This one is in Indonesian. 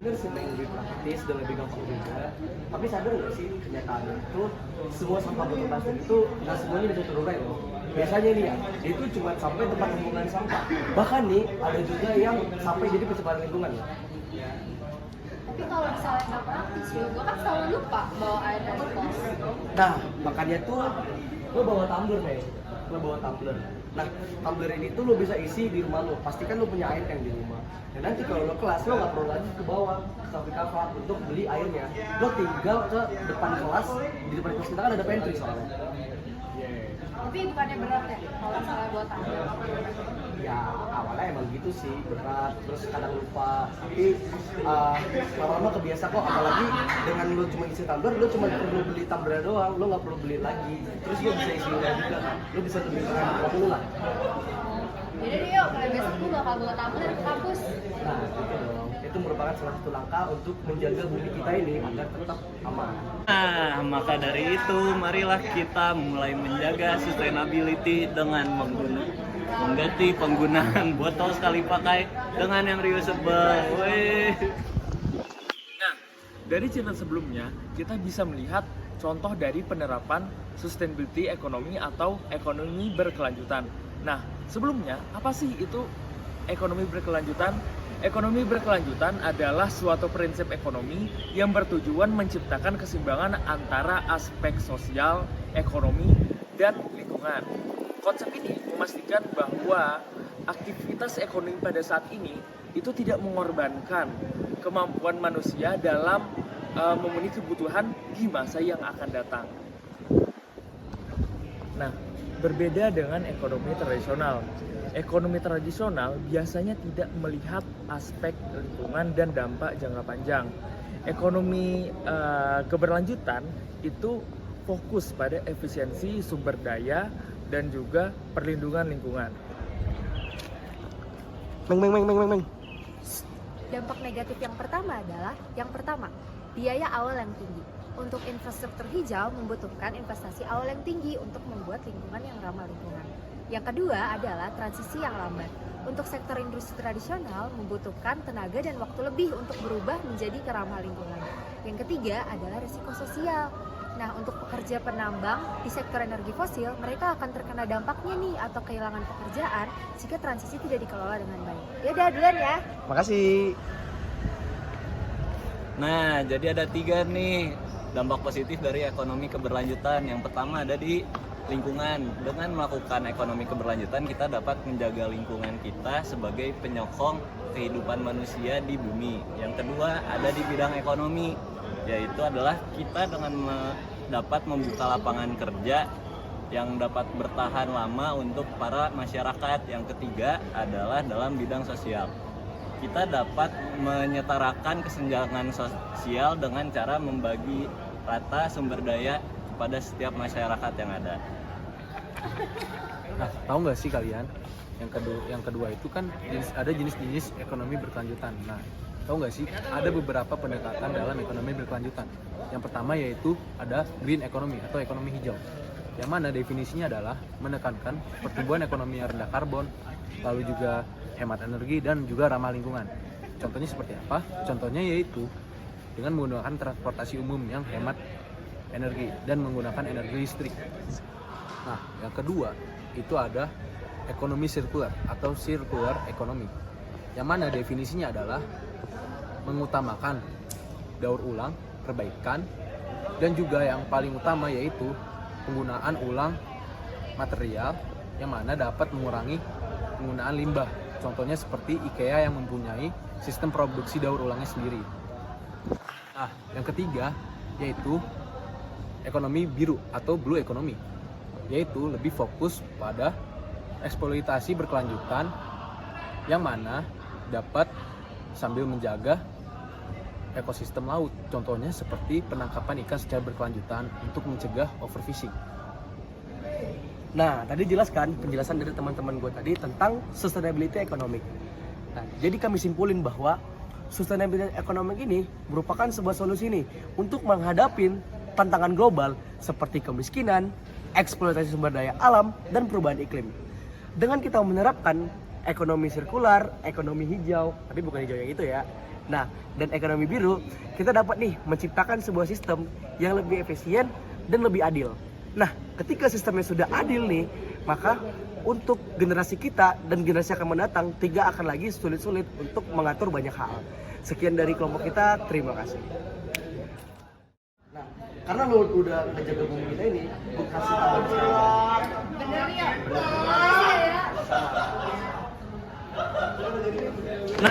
pikir sebenarnya lebih praktis dan lebih gampang juga. Tapi sadar nggak sih kenyataannya itu semua sampah botol plastik itu nggak semuanya bisa terurai loh. Biasanya nih ya, itu cuma sampai tempat pembuangan sampah. Bahkan nih ada juga yang sampai jadi pencemaran lingkungan ya. Tapi kalau misalnya nggak praktis ya, gue kan selalu lupa bawa air dari kos. Nah, makanya tuh lo bawa tumbler nih. Lo bawa tumbler. Nah, tumbler ini tuh lo bisa isi di rumah lo. Pastikan lo punya air tank di rumah. Dan nanti kalau lo kelas, lo nggak perlu lagi ke bawah ke kafe untuk beli airnya. Lo tinggal ke depan kelas. Di depan kelas kita kan ada pantry soalnya. Tapi bukannya berat ya kalau misalnya buat tumbler. Ya awalnya emang gitu sih, berat, terus kadang lupa. Tapi lama-lama kebiasa kok. Apalagi dengan lo cuma isi tumbler, lo cuma perlu beli tumbler doang. Lo nggak perlu beli lagi. Terus lo bisa isi ulang juga kan. Lo bisa lebih kurang 20 lah. Jadi deh yuk, mulai besok gue bakal bawa tumbler ke kampus. Nah, gitu dong. Itu merupakan salah satu langkah untuk menjaga bumi kita ini agar tetap aman. Nah, maka dari itu, marilah kita mulai menjaga sustainability dengan mengganti penggunaan botol sekali pakai dengan yang reusable. Weh. Nah, dari cerita sebelumnya, kita bisa melihat contoh dari penerapan sustainability ekonomi atau ekonomi berkelanjutan. Nah, sebelumnya, apa sih itu ekonomi berkelanjutan? Ekonomi berkelanjutan adalah suatu prinsip ekonomi yang bertujuan menciptakan keseimbangan antara aspek sosial, ekonomi, dan lingkungan. Konsep ini memastikan bahwa aktivitas ekonomi pada saat ini itu tidak mengorbankan kemampuan manusia dalam memenuhi kebutuhan di masa yang akan datang. Nah, berbeda dengan ekonomi tradisional. Ekonomi tradisional biasanya tidak melihat aspek lingkungan dan dampak jangka panjang. Ekonomi keberlanjutan itu fokus pada efisiensi sumber daya dan juga perlindungan lingkungan. Dampak negatif yang pertama adalah biaya awal yang tinggi. Untuk infrastruktur hijau membutuhkan investasi awal yang tinggi untuk membuat lingkungan yang ramah lingkungan. Yang kedua adalah transisi yang lambat. Untuk sektor industri tradisional membutuhkan tenaga dan waktu lebih untuk berubah menjadi keramah lingkungan. Yang ketiga adalah risiko sosial. Nah, untuk pekerja penambang di sektor energi fosil, mereka akan terkena dampaknya nih atau kehilangan pekerjaan jika transisi tidak dikelola dengan baik. Yaudah, duluan ya. Makasih. Nah, jadi ada 3 nih dampak positif dari ekonomi keberlanjutan. Yang pertama ada di lingkungan. Dengan melakukan ekonomi keberlanjutan, kita dapat menjaga lingkungan kita sebagai penyokong kehidupan manusia di bumi. Yang kedua ada di bidang ekonomi, yaitu adalah kita dengan dapat membuka lapangan kerja yang dapat bertahan lama untuk para masyarakat. Yang ketiga adalah dalam bidang sosial. Kita dapat menyetarakan kesenjangan sosial dengan cara membagi rata sumber daya kepada setiap masyarakat yang ada. Nah, tahu nggak sih kalian yang kedua itu kan ada jenis-jenis ekonomi berkelanjutan. Nah, tahu nggak sih ada beberapa pendekatan dalam ekonomi berkelanjutan. Yang pertama yaitu ada green economy atau ekonomi hijau, yang mana definisinya adalah menekankan pertumbuhan ekonomi yang rendah karbon, lalu juga hemat energi dan juga ramah lingkungan. Contohnya seperti apa? Contohnya yaitu dengan menggunakan transportasi umum yang hemat energi dan menggunakan energi listrik. Nah, yang kedua itu ada ekonomi sirkular atau circular economy, yang mana definisinya adalah mengutamakan daur ulang, perbaikan, dan juga yang paling utama yaitu penggunaan ulang material yang mana dapat mengurangi penggunaan limbah. Contohnya seperti IKEA yang mempunyai sistem produksi daur ulangnya sendiri. Nah, yang ketiga yaitu ekonomi biru atau blue economy, yaitu lebih fokus pada eksploitasi berkelanjutan yang mana dapat sambil menjaga ekosistem laut. Contohnya seperti penangkapan ikan secara berkelanjutan untuk mencegah overfishing. Nah, tadi jelaskan penjelasan dari teman-teman gue tadi tentang sustainability economic. Nah, jadi kami simpulin bahwa sustainability economic ini merupakan sebuah solusi nih untuk menghadapi tantangan global seperti kemiskinan, eksploitasi sumber daya alam, dan perubahan iklim. Dengan kita menerapkan ekonomi sirkular, ekonomi hijau, tapi bukan hijau yang itu ya. Nah, dan ekonomi biru, kita dapat nih menciptakan sebuah sistem yang lebih efisien dan lebih adil. Nah, ketika sistemnya sudah adil nih, maka untuk generasi kita dan generasi yang akan mendatang tidak akan lagi sulit-sulit untuk mengatur banyak hal. Sekian dari kelompok kita, terima kasih. Nah, karena lo udah ngejaga bumi kita ini, gue kasih tambahan sekarang. Bener ya? Makasih ya. Nah,